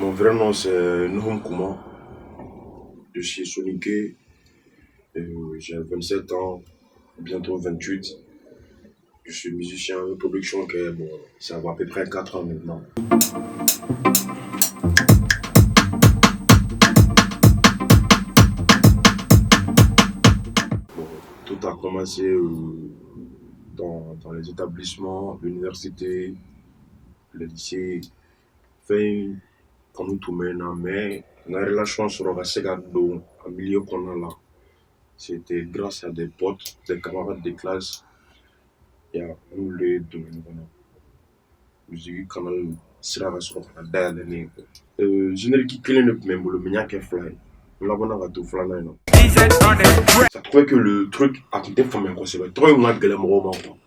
Mon vrai nom c'est Nuhum Kuma. Je suis Soniké. J'ai 27 ans, bientôt 28. Je suis musicien de production que bon, ça va à peu près 4 ans maintenant. Bon, tout a commencé dans les établissements, l'université, le lycée. Fait quand nous tout maintenant, mais la relation sur la Segado, un milieu qu'on a là, c'était grâce à des potes, des camarades de classe. Il y a nous les deux. Musique kanal sira ka sɔrɔ ka dayɛlɛlen générique kelen de tun bɛ n bolo mais n y'a kɛ fila ye n labanna ka to filanan in na ça trouvait que le truc a tun tɛ faamuya kosɛbɛ tɔgɔ in kun ka gɛlɛn mɔgɔw ma quoi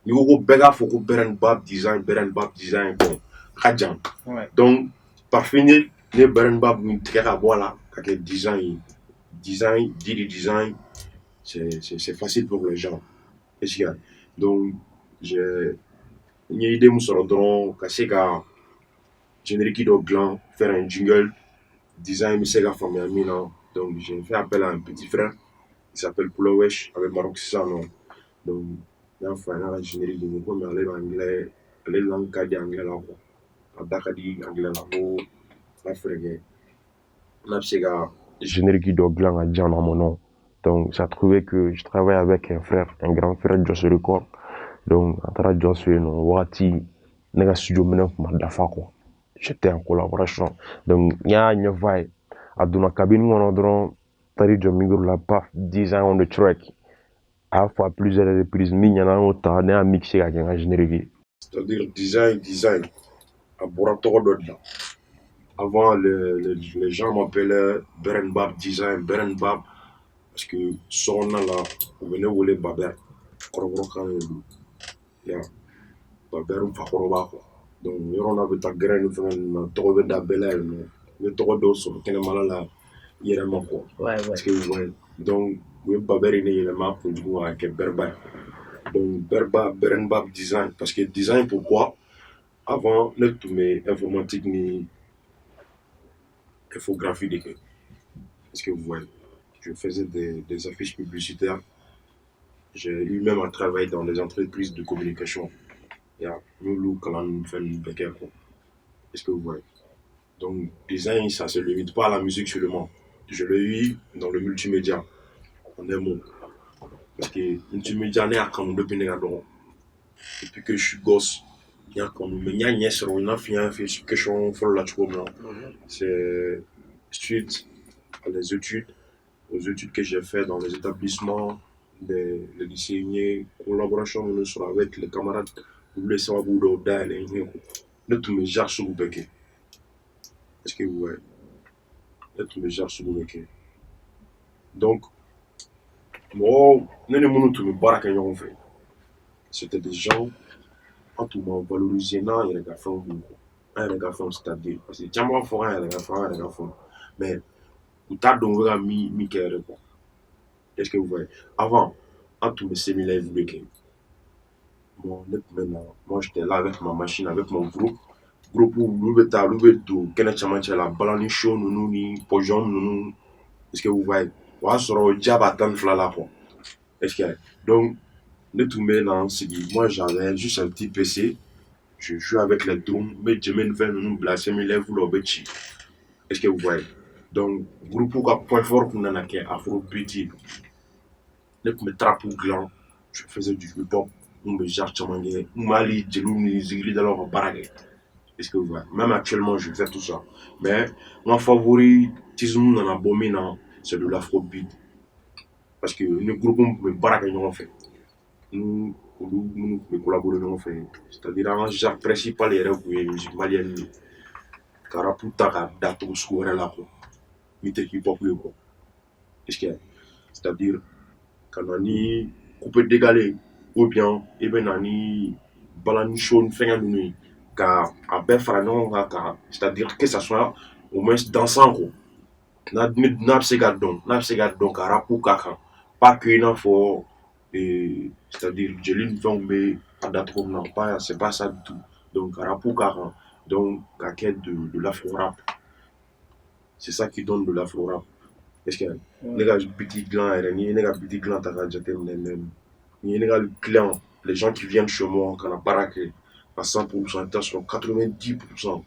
n'i ko ko bɛɛ k'a fɔ ko Beren Bab design bon a ka jan donc par finir ne ye Beren Bab min tigɛ ka bɔ a la ka kɛ design ye design dit du design c'est facile pour les gens est-ce que donc j'ai n ye idée min sɔrɔ dɔrɔn ka se ka générique dɔ dilan faire un jingle design bɛ se ka faamuya min na donc j'ai fait appel à un petit frère qui s'appelle Pulowesh a bɛ Maroc sisan nɔ donc n y'a fɔ a ye n'a ka générique ɲini komi ale bɛ anglais ale langue ka di anglais la quoi a da ka di anglais la ko n ka fɛɛrɛ kɛ n'a bɛ se ka générique dɔ dilan ka di yan nɔ mon nom donc ça trouvait que je travaille avec un frère un grand frère Joss Record donc an taara Joss fɛ yen nɔ wagati ne ka studio minɛn tun ma dafa quoi j'étais en collaboration donc n y'a ɲɛfɔ a ye a donna cabine kɔnɔ dɔrɔn taar'i jɔ micro la paf design on the track a y'a fɔ à plusieurs reprises min ɲɛna an y'o ta ne y'a mixé ka kɛ n ka générique ye c'est-à-dire design a bɔra tɔgɔ dɔ de la avant les gens m'appelaient Beren Bab design Beren Bab parce que sokɔnɔna la u bɛ ne wele Babɛr kɔrɔbɔrɔkan de don ya Babɛr fakɔrɔba quoi donc yɔrɔ n'a bɛ taa gɛrɛn ni fɛngɛ ninnu na tɔgɔ bɛ da bɛɛ la yen nɔ i bɛ tɔgɔ dɔw sɔrɔ kɛnɛmana la i yɛrɛ ma quoi parce que ouais donc u ye Babɛr ne yɛlɛma kunjugu k'a kɛ Bɛrba ye donc Bɛrba Beren Bab design parce que design pourquoi avant ne tun bɛ informatique ni infographie de kɛ est-ce que vous voyez je faisais des affiches publicitaires j'ai eu même à travailler dans des entreprises de communication ya n'olu kalan fɛn ninnu bɛɛ kɛ quoi est-ce que vous voyez donc design ça se limite pas à la musique seulement je l'ai eu dans le multimédia en un mot parce que multimédia ne y'a kanu depuis ne ka dɔgɔ depuis que je suis gosse n y'a kanu mais n y'a ɲɛ sɔrɔ i n'a fɔ n y'a fɔ question fɔlɔ la cogo min na c'est suite à les études aux études que j'ai fait dans les établissements les lycées n ye collaboration minnu sɔrɔ avec les camarades olu ye sababu dɔw dayɛlɛ n ye ne tun bɛ genre sugu bɛɛ kɛ est-ce que vous voyez ne tun bɛ genre sugu bɛɛ kɛ donc mɔgɔw ne ni minnu tun bɛ baara kɛ ɲɔgɔn fɛ c'était des gens an tun ma valoriser n'an yɛrɛ ka fɛnw don an yɛrɛ ka fɛnw c'est-à-dire parce que caman b'a fɔ an yɛrɛ ka fɛnw mais u t'a dɔn u bɛ ka min kɛ yɛrɛ quoi est-ce que vous voyez avant an tun bɛ semi-live de kɛ bon ne tun bɛ na moi j'étais là avec ma machine avec mon groupe olu bɛ taa olu bɛ don kɛnɛ camancɛ la balani show ninnu ni pɔsiyɔn ninnu est-ce que vous voyez o y'a sɔrɔ diya b'a tan ni fila la quoi est-ce que donc ne tun bɛ na n sigi moi j'avais juste un petit PC je joue avec les drums n bɛ jɛmɛ ni fɛn ninnu bila semi-live la o bɛ ci est-ce que vous voyez donc groupe ka point fort tun nana kɛ afrobeat ye ne tun bɛ trap dilan je faisais du hip-hop n bɛ genre caman kɛ n tun bɛ hali jeliw ni zigiridalaw ka baara kɛ est-ce que vous voyez même actuellement je fais tout ça mais mon favoritisme nana bɔ min na c'est de l'afrobeat parce que ni groupe min tun bɛ baara kɛ ɲɔgɔn fɛ ni olu minnu tun bɛ collaborer ɲɔgɔn fɛ c'est-à-dire an ka genre principal yɛrɛ tun ye musique malienne de ka rap ta ka da togo sugu wɛrɛ la quoi min tɛ hip-hop ye quoi est-ce que c'est-à-dire ka na ni coupé décalé ou bien i bɛ na ni balani show ni fɛngɛ ninnu ye ka a bɛɛ fara ɲɔgɔn kan ka c'est-à-dire que ça soit au moins dansant quoi n'a bɛ se ka dɔn ka rap k'a kan pas que i n'a fɔ c'est-à-dire jeli ni fɛnw bɛ a da cogo min na pas c'est pas ça du tout donc ka rap k'a kan Donc, à quête de l'afro-rap. C'est ça qui donne de l'afro-rap. Est-ce que les gars, petit clan, les gars, petit clan, t'as déjà les gars, le clan, les gens qui viennent chez moi, quand on a baraqué, à 100%, ils sont 90%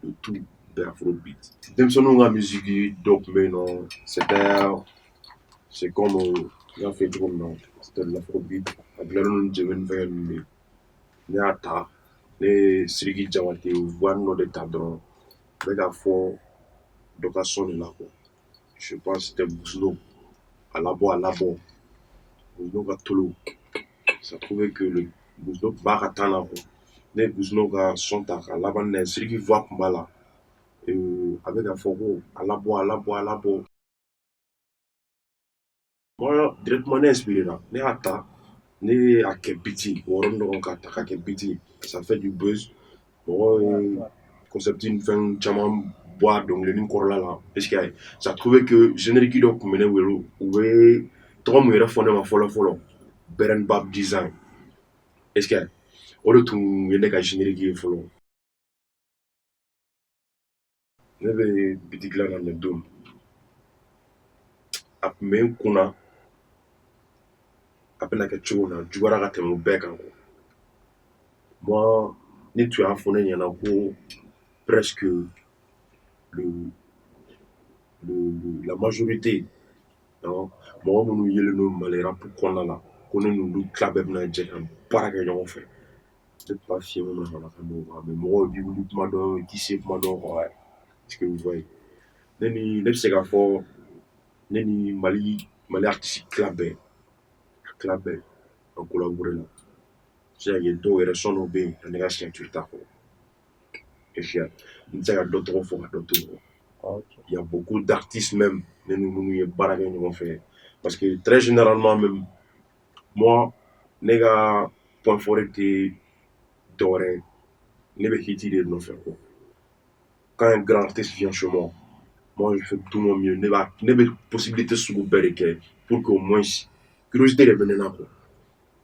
de tout de l'afrobeat. Même si on a la musique, donc, mais non, c'est comme, il a fait trop, non, c'était de l'afrobeat. Avec le nom de Jemen Veil, ne ata, ne Sriki Jawate, voix non de tabron, les gars, fort, donc à son là, quoi. Je pense que c'était Bousno, à la bo, Bousno va Tolo. Ça trouvait que le Bousno va attendre, ne Bousno va son à la bande, Sriki voix Kumbala, avec un fort, à la bo, à la bo, à la bo. Moi, directement, ne inspiré là, ne ata, ne à Kempiti, ou on a Kempiti, ça fait du buzz. Bon, concept une fin chaman boire donc le nim korola là est-ce que ça trouvait que générique do kumene welo we to mo yera fone ma follow beren bab design est-ce que o le tun yende ka générique follow ne be bitigla na ne dum ap men kuna apena ke chona jugara ka temo beka ko moi ni tu as fone yana ko presque le, la majorité non mɔgɔ minnu yelen don mali rap kɔnɔna la ko ne n'olu tila bɛɛ bɛna jɛ ka baara kɛ ɲɔgɔn fɛ ne tun b'a f'i ye mun na ka n'o kan mɛ mɔgɔw b'i wuli kuma dɔn i t'i se kuma dɔn quoi est-ce que vous voyez ne bɛ se k'a fɔ ne ni mali artiste tila bɛɛ an collaboré la se ka kɛ dɔw yɛrɛ sɔn dɔw bɛ yen ka ne ka signature t'a kɔrɔ et puis n tɛ se ka dɔ tɔgɔ fɔ ka dɔ to kɔ il y a beaucoup d'artistes même ne ni minnu ye baara kɛ ɲɔgɔn fɛ parce que très généralement même moi, les gars, point fort était doré. Les hits de nous faire quoi. Quand un grand artiste vient chez moi, je fais tout mon mieux. Les possibilités sous le berriquet pour qu'au moins, curiosité de venir là quoi.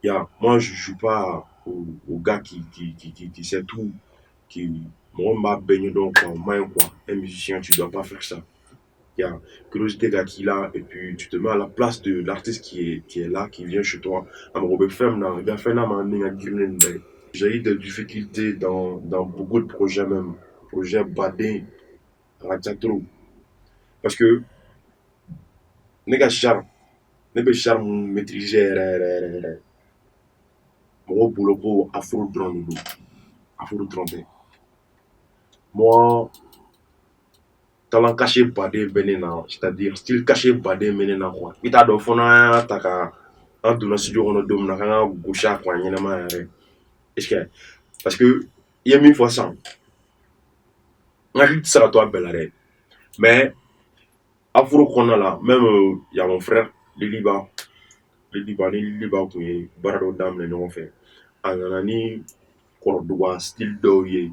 Yeah, moi, je joue pas au gars qui sait tout, qui, moi, m'a baigné donc, moi, quoi. Un musicien, tu dois pas faire ça. Il y a curiosité gars qui là et puis tu te mets à la place de l'artiste qui est là qui vient chez toi à me rober femme là gars fait là j'ai eu des difficultés dans beaucoup de projets même projets badin radiatro parce que les gars charme les charme maîtriser mon boulot pour afro drone afro drone moi talent caché baden benena c'est-à-dire style caché baden menena quoi i t'a dɔn fo n'an y'a ta ka an donna studio kɔnɔ don min na k'an ka gosi a kun ɲɛnama yɛrɛ est-ce que parce que i ye min fɔ sisan n hakili tɛ se ka to a bɛɛ la dɛ mais afro kɔnɔna la même y a mon frère Liliba ni Liliba kun ye baara dɔ daminɛ ɲɔgɔn fɛ a nana ni kɔrɔduga style dɔw ye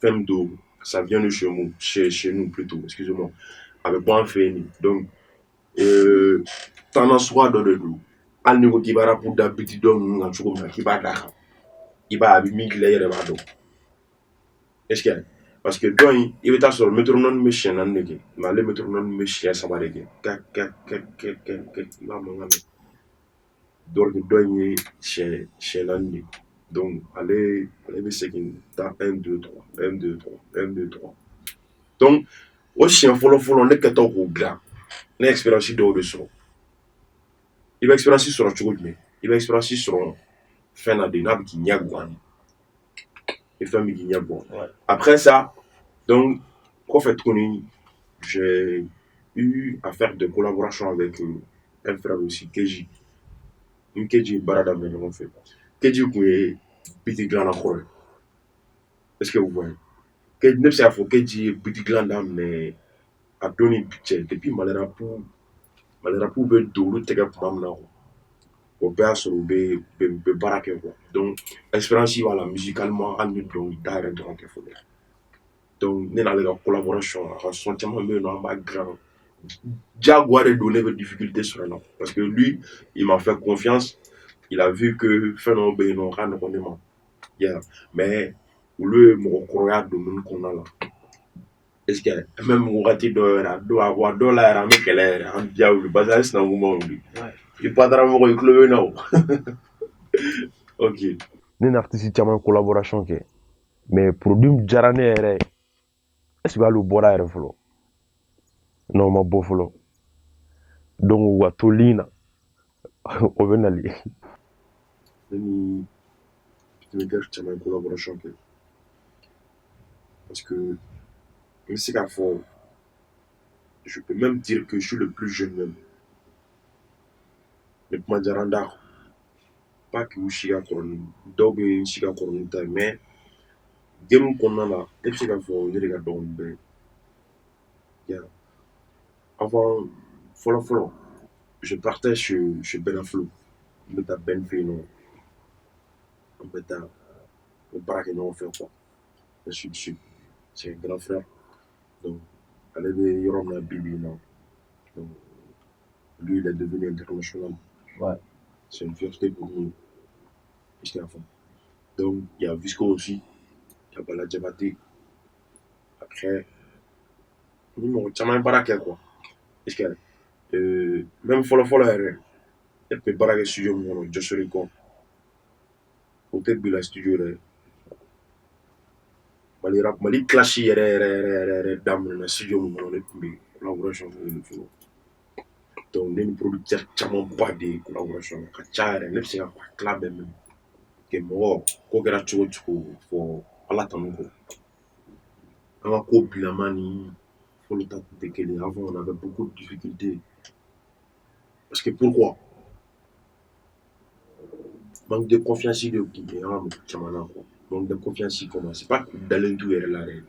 fɛn min don ça vient de chez nous plutôt excusez-moi a bɛ bɔ an fɛ yen donc tendance suguya dɔ de don hali n'i ko k'i b'a rapu da biti dɔ ninnu kan cogo min na k'i b'a d'a kan i b'a a bɛ min k'i la i yɛrɛ b'a dɔn est-ce que parce que dɔ in i bɛ taa sɔrɔ métronome bɛ siɲɛ naani de kɛ mais ale métronome bɛ siɲɛ saba de kɛ i b'a mankan mɛn donc dɔ in ye siɲɛ naani de donc ale bɛ segin taa 1 2 3 1 2 3 1 2 3 donc o siɲɛ fɔlɔ ne kɛtɔ k'o dilan ne expérience dɔw de sɔrɔ i bɛ expérience sɔrɔ cogo jumɛn i bɛ expérience sɔrɔ fɛn na de n'a bɛ k'i ɲɛ gan et fɛn bɛ k'i ɲɛ bɔ après ça donc kɔfɛ tuguni j'ai eu à faire des collaborations avec un frère aussi Keji ni Keji ye baara daminɛ ɲɔgɔn fɛ Keji kun ye biti dilanna kɔrɔ ye est-ce que vous voyez ne bɛ se k'a fɔ Keji ye biti dilan daminɛ a don ni bi cɛ depuis malirapu bɛ don olu tɛgɛ tuma min na o bɛɛ y'a sɔrɔ u bɛ baara kɛ quoi donc expérience b'a la musicalement hali ni dɔnkili da yɛrɛ dɔrɔn tɛ fɔlɔ donc ne n'ale ka collaboration a ka son caman bɛ yen nɔ an b'a dilan diyagoya de don ne bɛ difficulté sɔrɔ a la parce que lui il m'a fait confiance il a vu que fɛn dɔw bɛ yen nɔ o ka nɔgɔn ne ma yeah mais olu ye mɔgɔkɔrɔya domaine kɔnɔna la est-ce que même wagati dɔ yɛrɛ wa dɔw la yɛrɛ an bɛ kɛlɛ yɛrɛ an diya wuli parce que an sinankun ma wuli i patara mɔgɔ i tulo bɛ na o ok ne ni artiste caman collaboration kɛ mais produit diyara ne yɛrɛ ye est ce que hali u bɔra yɛrɛ fɔlɔ non ma bɔ fɔlɔ donc u ka to lin na o bɛ nali ne ni beatmaker caman collaboration kɛ parce que n bɛ se k'a fɔ je peux même dire que je suis le plus jeune même mais kuma diyara n da pas que u si ka kɔrɔ ni dɔw bɛ n si ka kɔrɔ ni ta ye mais game kɔnɔna la ne bɛ se k'a fɔ ne de ka dɔgɔ ni bɛɛ ye avant fɔlɔ je partais chez Ben Aflo n bɛ taa Ben fɛ yen nɔ an bɛ taa n bɛ baara kɛ ɲɔgɔn fɛ quoi ainsi de suite c'est un grand frère donc ale bɛ yɔrɔ min na bi bi in na donc lui il est devenu international ouais. c'est une fierté pour nous jusqu'à la fin donc il y a Visco aussi il y a Bala Diabaté après ni mɔgɔ caman ye baara kɛ quoi est-ce que même fɔlɔ yɛrɛ e tun bɛ baara kɛ studio min kɔnɔ Josori kɔ o tɛ bila studio yɛrɛ Mali clash yɛrɛ daminɛna studio min kɔnɔ ne tun bɛ collaboration kɛ yen fɔlɔ donc ne ni producteur camanba de ye collaboration ka ca yɛrɛ ne bɛ se ka fɔ a tila bɛɛ mɛn que mɔgɔ ko kɛra cogo o cogo fɔ ala tanu kɔ an ka ko bilama ni fɔlɔ ta tun tɛ kelen ye avant on avait beaucoup de difficultés parce que pourquoi manque de confiance de tun bɛ an ka mɔgɔ caman na quoi manque de confiance comment c'est pas k'u dalen t'u yɛrɛ la dɛ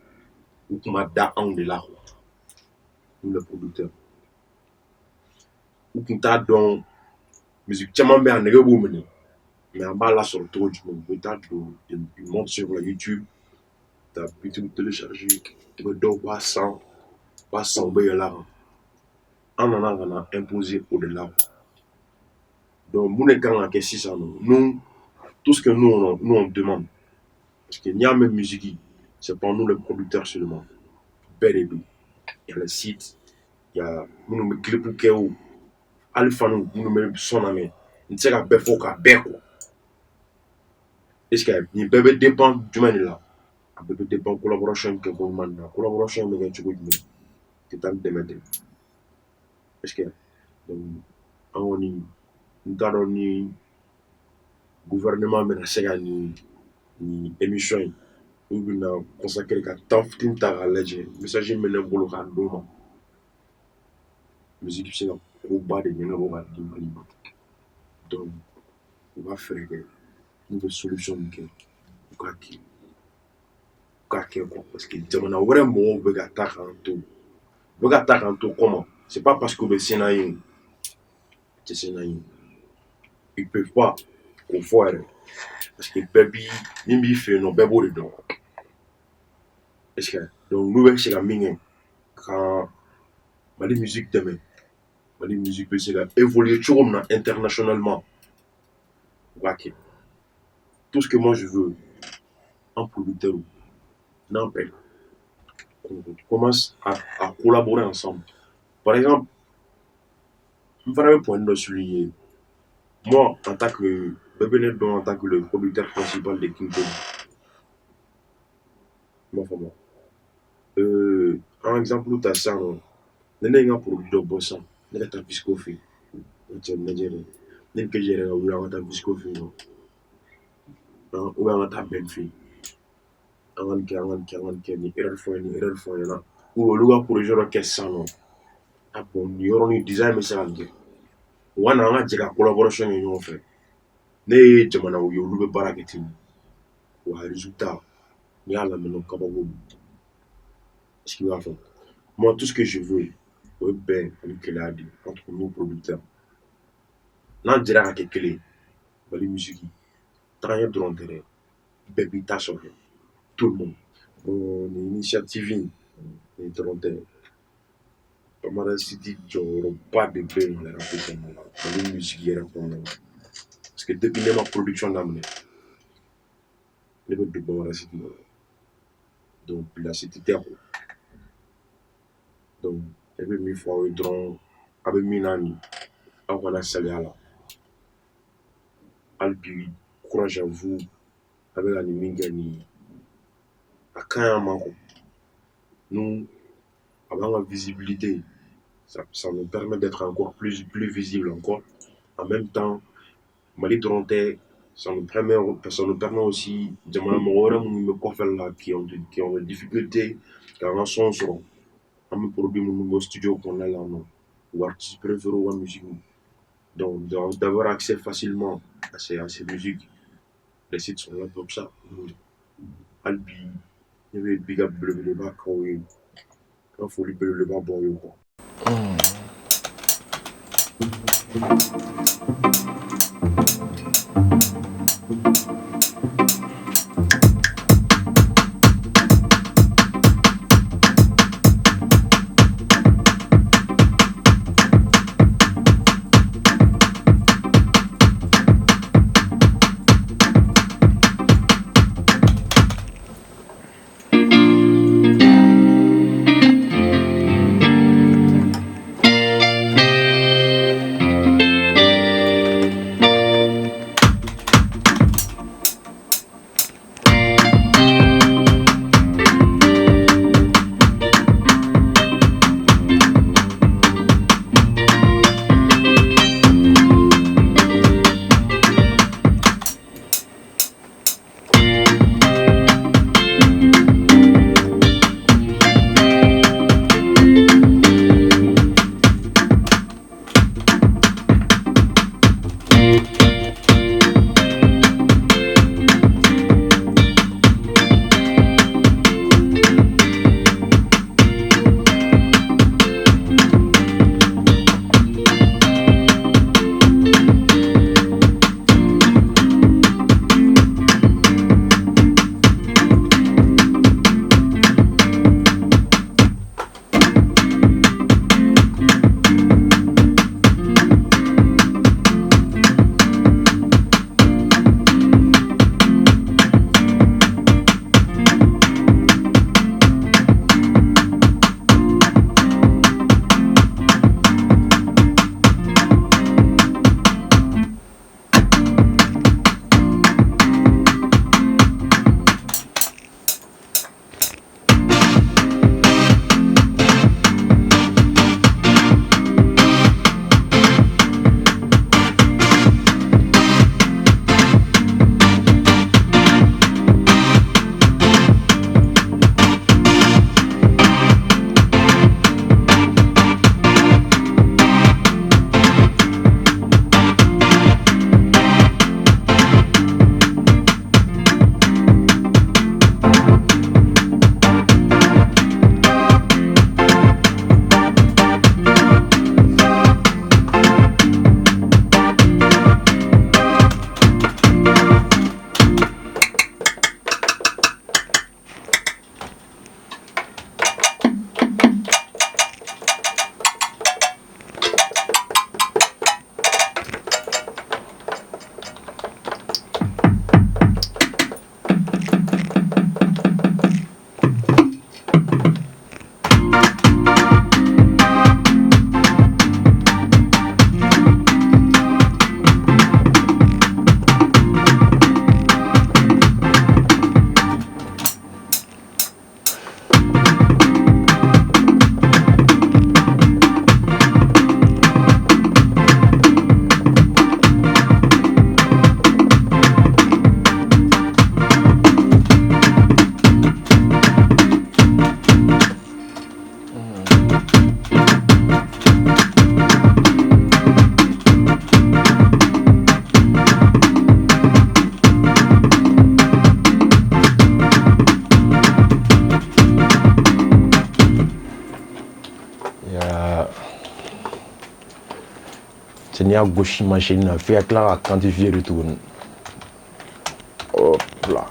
u tun ma da anw de la quoi nous les producteurs u tun t'a dɔn musique caman bɛ yan nɛgɛ b'u minɛ mais an b'a lasɔrɔ cogo jumɛn u bɛ taa don ils montent sur la YouTube t'as YouTube téléchargé u bɛ dɔw b'a san u bɛ yɛlɛ a kan an nana ka na imposer o de la quoi donc mun de kan ka kɛ sisan nɔ nous tout ce que nous on demande parce que n'i y'a mɛn musique c'est pas nous les producteurs seulement bɛɛ de don il y a les sites il y a minnu bɛ clip kɛ o hali faniw minnu bɛ son lamɛn n tɛ se ka bɛɛ fɔ k'a bɛɛ quoi est-ce que nin bɛɛ bɛ dépend jumɛn de la a bɛɛ bɛ dépend collaboration kɛ ko ɲuman na collaboration bɛ kɛ cogo jumɛn tɛ taa ni dɛmɛ tɛ est-ce que donc an kɔni n t'a dɔn ni gouvernement bɛna se ka nin émission in u bɛna consacrer ka temps fitinin ta k'a lajɛ message min bɛ ne bolo k'a d'u ma musique bɛ se ka koba de ɲɛnabɔ ka di Mali ma donc u ka fɛɛrɛ kɛ n'u bɛ solution min kɛ u k'a kɛ quoi parce que jamana wɛrɛ mɔgɔw bɛ ka taa k'an to comment c'est pas parce que u bɛ se n'an ye o tɛ se n'an ye ils peuvent pas k'o fɔ yɛrɛ parce que bɛɛ bi min b'i fɛ yen nɔ bɛɛ b'o de dɔn est-ce que donc n'u bɛ se ka min kɛ ka Mali musique dɛmɛ Mali musique bɛ se ka évoluer cogo min na internationalement u k'a kɛ tout ce que moi je veux en producteur n'an bɛɛ on commence à collaborer ensemble par exemple n fana bɛ point dɔ souligner moi en tant que bɛɛ bɛ ne dɔn en tant que le producteur principal de King Kong i m'a faamu un exemple ta sisan nɔ ni ne ye n ka produit dɔ bɔ sisan ne ka taa Visco fɛ yen n cɛ lajɛ dɛ ne ni kejì yɛrɛ ka wuli an ka taa Visco fɛ yen nɔ ou bien an ka taa Ben fɛ yen an ka nin kɛ ni erreur fɔ n ɲɛna ou olu ka projet dɔ kɛ sisan nɔ a bon nin yɔrɔnin design bɛ se ka nin kɛ u ka na an ka jɛ ka collaboration kɛ ɲɔgɔn fɛ ne ye jamanaw ye olu bɛ baara kɛ ten wa résultat n'i y'a lamɛn kabako est-ce que i b'a faamu moi tout ce que je veux o ye bɛn ani keleya de entre nous producteurs n'an jɛra ka kɛ kelen ye Mali musique tagaɲɛ dɔrɔn tɛ dɛ bɛɛ b'i ta sɔrɔ tout le monde bon nin initiative in nin dɔrɔn tɛ Bamara City jɔyɔrɔba de bɛ yen yɛrɛ kɔnɔna la Mali musique yɛrɛ kɔnɔna la parce que depuis ne ma production daminɛ ne bɛ don Bamara City la Donc, la cité terre. Donc, il y avait mis fois au dron, avec Minani, avant la salle Albi, courage à vous, avec la Nimingani, à Kayamako. Nous, avant la visibilité, ça nous permet d'être encore plus visible encore. En même temps, Mali Dronté, ça nous permet aussi de me qui ont des difficultés, car en son son, on me produit mon studio qu'on a là, non, ou artiste préféré ou musique. Donc, d'avoir accès facilement à ces musiques, les sites sont là comme ça. Albi, il y avait Big Up le bac, il faut lui payer le bac, bon, quoi. N'i y'a gosi machine na f'i ka tila ka quantifier de tuguni. Hop là.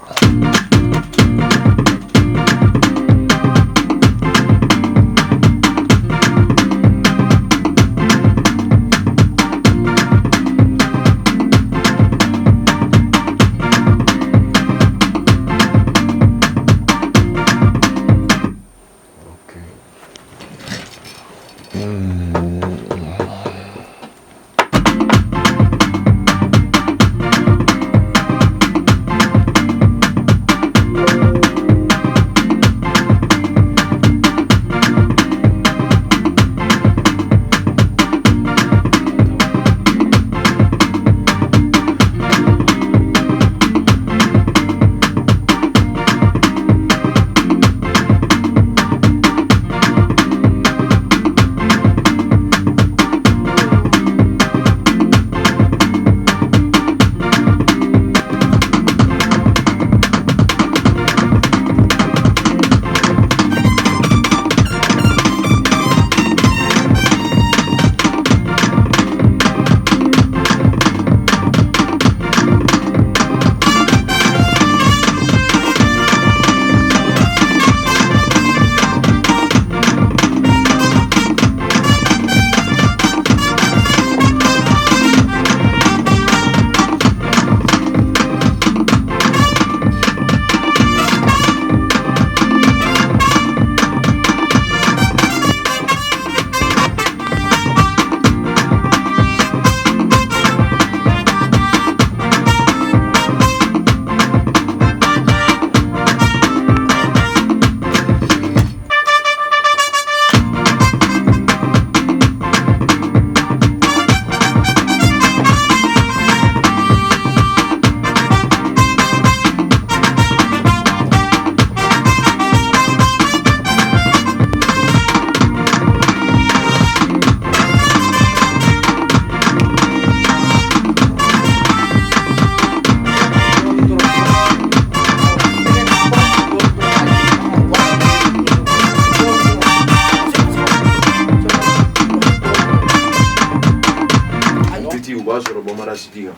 Petit ou bas sur le bon marasitiga.